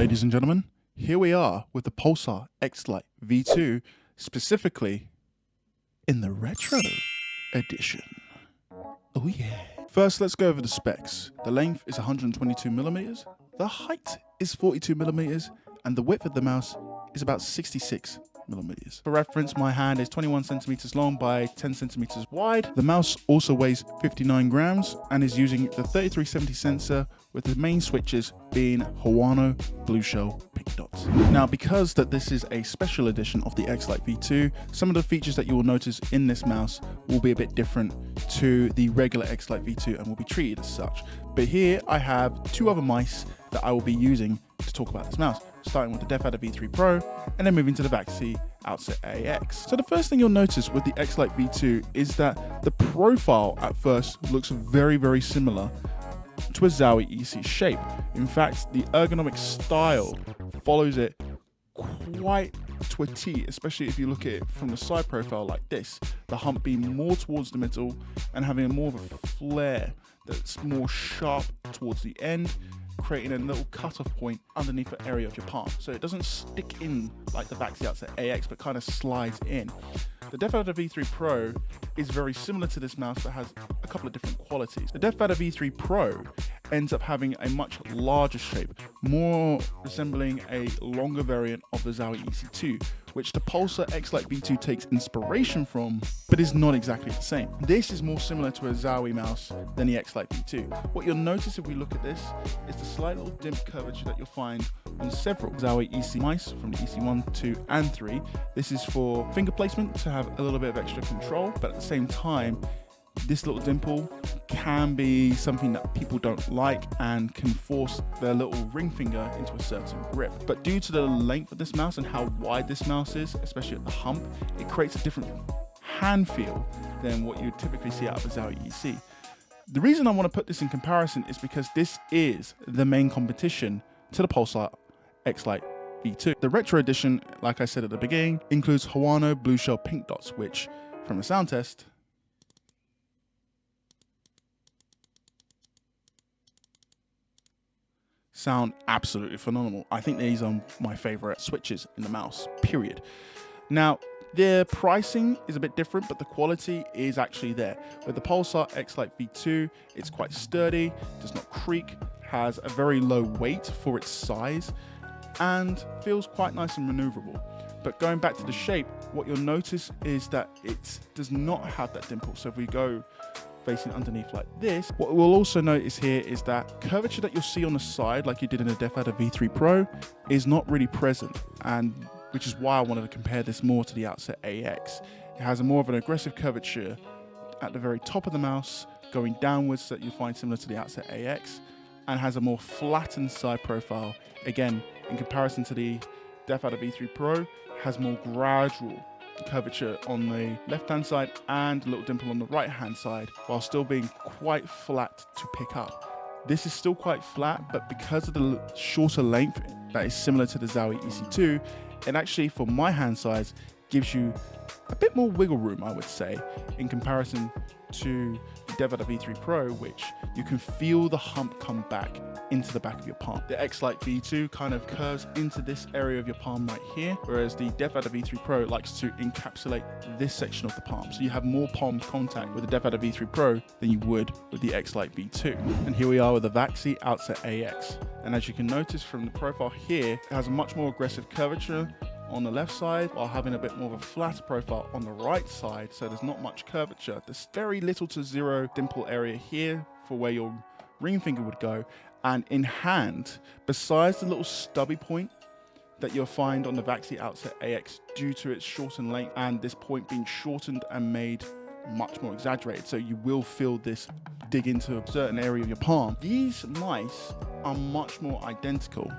Ladies and gentlemen, here we are with the Pulsar Xlite V2, specifically in the retro edition. Oh yeah. First, let's go over the specs. The length is 122 millimeters, the height is 42 millimeters, and the width of the mouse is about 66 millimeters. For reference, my hand is 21 centimeters long by 10 centimeters wide. The mouse also weighs 59 grams and is using the 3370 sensor, with the main switches being Hawano blue shell pink dots. Now, because this is a special edition of the Xlite V2, some of the features that you will notice in this mouse will be a bit different to the regular Xlite V2 and will be treated as such. But here I have two other mice that I will be using to talk about this mouse, starting with the DefAdder V3 Pro and then moving to the Vaxi Outset AX. So the first thing you'll notice with the Xlite V2 is that the profile at first looks very, very similar to a Zowie EC shape. In fact, the ergonomic style follows it quite to a T, especially if you look at it from the side profile like this, the hump being more towards the middle and having more of a flare that's more sharp towards the end, creating a little cutoff point underneath the area of your palm. So it doesn't stick in like the Vaxi Outset AX, but kind of slides in. The DefAdder V3 Pro is very similar to this mouse, but has a couple of different qualities. The DefAdder V3 Pro ends up having a much larger shape, more resembling a longer variant of the Zowie EC2, which the Pulsar Xlite V2 takes inspiration from, but is not exactly the same. This is more similar to a Zowie mouse than the Xlite V2. What you'll notice if we look at this is the slight little dimp curvature that you'll find on several Zowie EC mice from the EC1, 2, and 3. This is for finger placement to have a little bit of extra control, but at the same time, this little dimple can be something that people don't like and can force their little ring finger into a certain grip. But due to the length of this mouse and how wide this mouse is, especially at the hump, it creates a different hand feel than what you would typically see out of a Zowie EC. The reason I want to put this in comparison is because this is the main competition to the Pulsar Xlite V2. The retro edition, like I said at the beginning, includes Hawano blue shell pink dots, which from a sound test sound absolutely phenomenal. I think these are my favorite switches in the mouse, period. Now, their pricing is a bit different, but the quality is actually there. With the Pulsar Xlite V2, it's quite sturdy, does not creak, has a very low weight for its size, and feels quite nice and maneuverable. But going back to the shape, what you'll notice is that it does not have that dimple. So if we go facing underneath like this, what we'll also notice here is that curvature that you'll see on the side, like you did in the DefAdder V3 Pro, is not really present, and which is why I wanted to compare this more to the Outset AX. It has a more of an aggressive curvature at the very top of the mouse, going downwards, that you'll find similar to the Outset AX, and has a more flattened side profile. Again, in comparison to the DefAdder V3 Pro, has more gradual curvature on the left-hand side and a little dimple on the right-hand side, while still being quite flat to pick up. This is still quite flat, but because of the shorter length that is similar to the Zowie EC2, it actually, for my hand size, gives you a bit more wiggle room, I would say, in comparison to the DefAdder V3 Pro, which you can feel the hump come back into the back of your palm. The Xlite V2 kind of curves into this area of your palm right here, whereas the DefAdder V3 Pro likes to encapsulate this section of the palm. So you have more palm contact with the DefAdder V3 Pro than you would with the Xlite V2. And here we are with the Vaxi Outset AX. And as you can notice from the profile here, it has a much more aggressive curvature on the left side, while having a bit more of a flat profile on the right side, so there's not much curvature. There's very little to zero dimple area here for where your ring finger would go, and in hand, besides the little stubby point that you'll find on the Vaxi Outset AX due to its shortened length and this point being shortened and made much more exaggerated, so you will feel this dig into a certain area of your palm. These mice are much more identical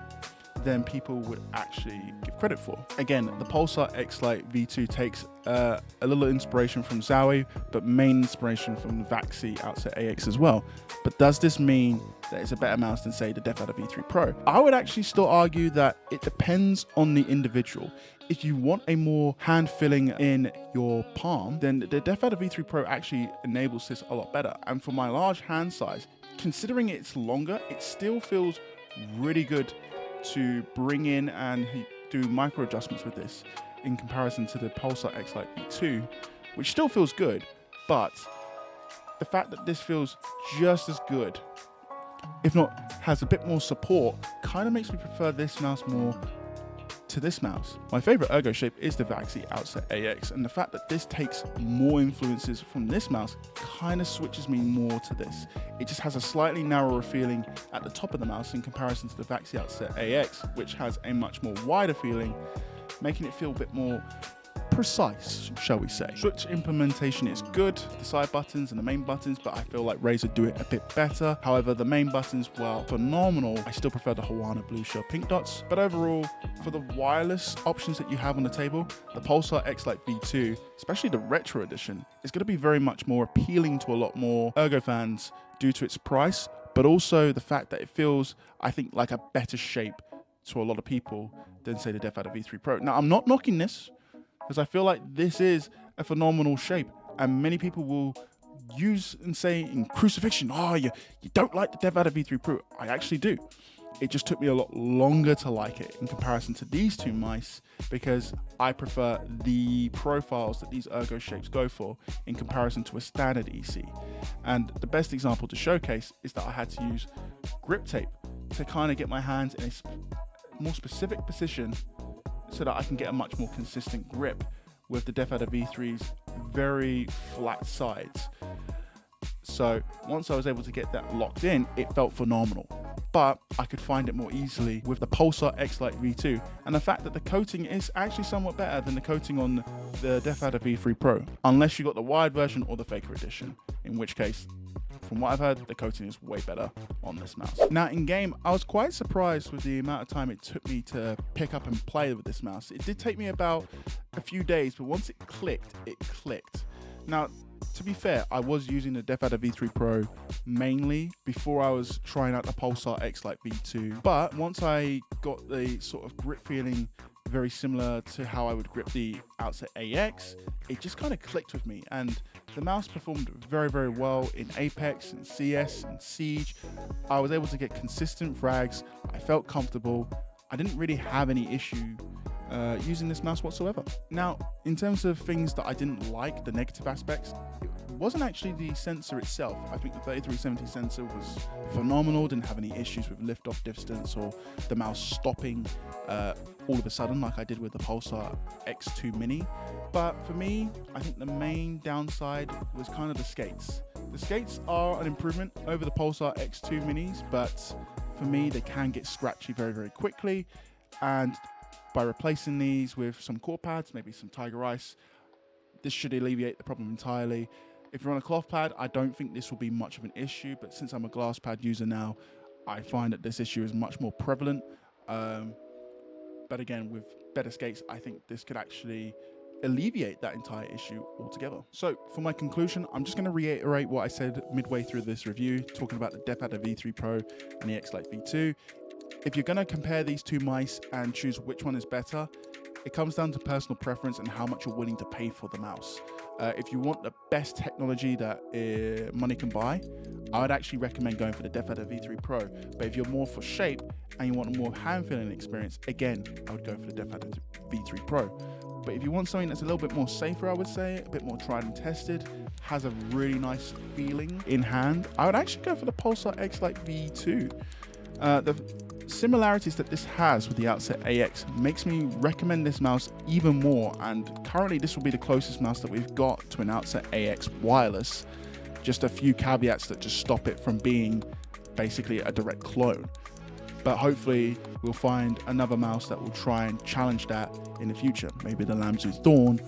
than people would actually give credit for. Again, the Pulsar Xlite V2 takes a little inspiration from Zowie, but main inspiration from the Vaxi Outset AX as well. But does this mean that it's a better mouse than, say, the DefAdder V3 Pro? I would actually still argue that it depends on the individual. If you want a more hand feeling in your palm, then the DefAdder V3 Pro actually enables this a lot better. And for my large hand size, considering it's longer, it still feels really good to bring in and do micro adjustments with this in comparison to the Pulsar Xlite V2, which still feels good, but the fact that this feels just as good, if not has a bit more support, kind of makes me prefer this mouse more to this mouse. My favorite ergo shape is the Vaxi Outset AX, and the fact that this takes more influences from this mouse kind of switches me more to this. It just has a slightly narrower feeling at the top of the mouse in comparison to the Vaxi Outset AX, which has a much more wider feeling, making it feel a bit more precise, shall we say. Switch implementation is good, the side buttons and the main buttons, but I feel like Razer do it a bit better. However, the main buttons, while phenomenal, I still prefer the Hawaiian blue shell pink dots. But overall, for the wireless options that you have on the table, the Pulsar Xlite V2, especially the retro edition, is going to be very much more appealing to a lot more ergo fans due to its price, but also the fact that it feels, I think, like a better shape to a lot of people than, say, the DeathAdder V3 Pro. Now, I'm not knocking this, because I feel like this is a phenomenal shape, and many people will use and say in crucifixion, oh, you don't like the DeathAdder V3 Pro. I actually do. It just took me a lot longer to like it in comparison to these two mice, because I prefer the profiles that these ergo shapes go for in comparison to a standard EC. And the best example to showcase is that I had to use grip tape to kind of get my hands in a more specific position so that I can get a much more consistent grip with the DeathAdder V3's very flat sides. So once I was able to get that locked in, it felt phenomenal. But I could find it more easily with the Pulsar Xlite V2, and the fact that the coating is actually somewhat better than the coating on the DeathAdder V3 Pro, unless you got the wired version or the Faker edition, in which case, from what I've heard, the coating is way better on this mouse. Now in game, I was quite surprised with the amount of time it took me to pick up and play with this mouse. It did take me about a few days, but once it clicked, it clicked. Now, to be fair, I was using the DeathAdder V3 Pro mainly before I was trying out the Pulsar Xlite V2. But once I got the sort of grip feeling very similar to how I would grip the Outset AX, it just kind of clicked with me, and the mouse performed very, very well in Apex and CS and Siege. I was able to get consistent frags. I felt comfortable. I didn't really have any issue using this mouse whatsoever. Now, in terms of things that I didn't like, the negative aspects, it wasn't actually the sensor itself. I think the 3370 sensor was phenomenal, didn't have any issues with lift-off distance or the mouse stopping all of a sudden like I did with the Pulsar X2 Mini. But for me, I think the main downside was kind of the skates. The skates are an improvement over the Pulsar X2 Minis, but for me, they can get scratchy very, very quickly. And by replacing these with some core pads, maybe some Tiger Ice, this should alleviate the problem entirely. If you're on a cloth pad, I don't think this will be much of an issue, but since I'm a glass pad user now, I find that this issue is much more prevalent. But again, with better skates, I think this could actually alleviate that entire issue altogether. So for my conclusion, I'm just going to reiterate what I said midway through this review, talking about the DeathAdder V3 Pro and the Xlite V2. If you're going to compare these two mice and choose which one is better, it comes down to personal preference and how much you're willing to pay for the mouse. If you want the best technology that money can buy, I would actually recommend going for the DeathAdder V3 Pro. But if you're more for shape and you want a more hand-feeling experience, again, I would go for the DeathAdder V3 Pro. But if you want something that's a little bit more safer, I would say, a bit more tried and tested, has a really nice feeling in hand, I would actually go for the Pulsar Xlite V2. The similarities that this has with the Outset AX makes me recommend this mouse even more, and currently this will be the closest mouse that we've got to an Outset AX wireless. Just a few caveats that just stop it from being basically a direct clone. But hopefully we'll find another mouse that will try and challenge that in the future. Maybe the Lamzoo's Dawn,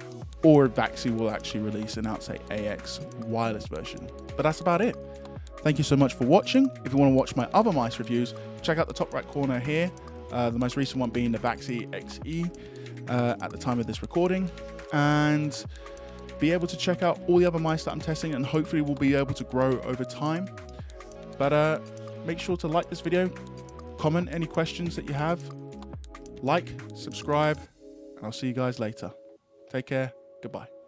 or Vaxi will actually release an Outset AX wireless version. But that's about it. Thank you so much for watching. If you want to watch my other mice reviews, check out the top right corner here. The most recent one being the Vaxi XE at the time of this recording. And be able to check out all the other mice that I'm testing, and hopefully we'll be able to grow over time. But make sure to like this video, comment any questions that you have, like, subscribe, and I'll see you guys later. Take care. Goodbye.